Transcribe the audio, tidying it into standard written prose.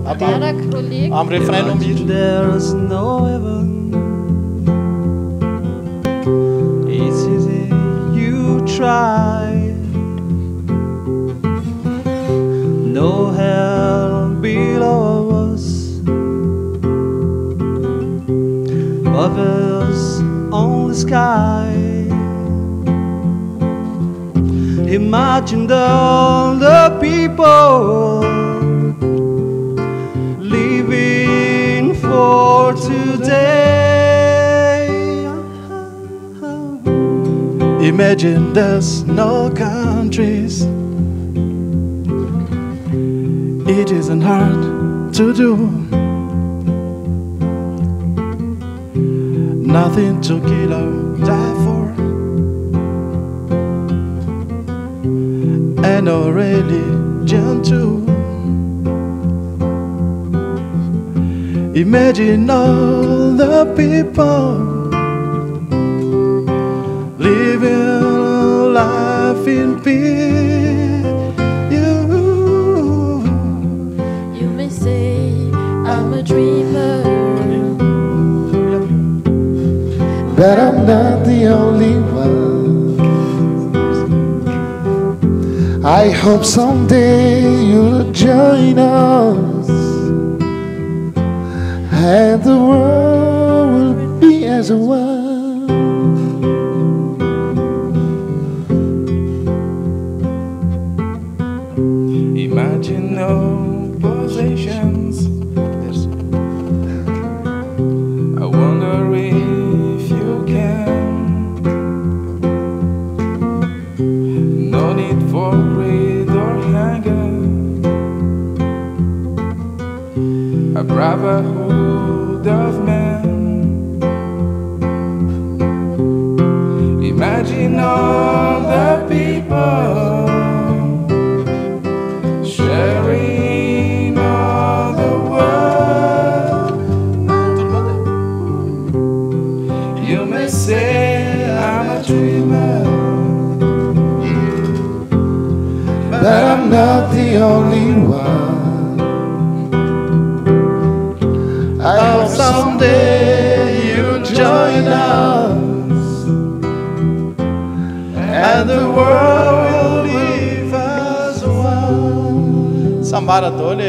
Am refrein nog meer. There's no heaven. It's easy, you try. No hell below us, above us only sky. Imagine all the people living for today. Imagine there's no countries. It isn't hard to do. Nothing to kill or die for, and no religion too. Imagine all the people living life in peace. You may say I'm a dreamer, but I'm not the only one. I hope someday you'll join us, and the world will be as one. Imagine no possessions. I wonder if you can. No need for greed or anger, a brotherhood of men. Imagine all the people sharing all the world. You may say I'm a dreamer, But I'm not the only one. I hope someday you'll join us, and the world will live as one. Samara Dole.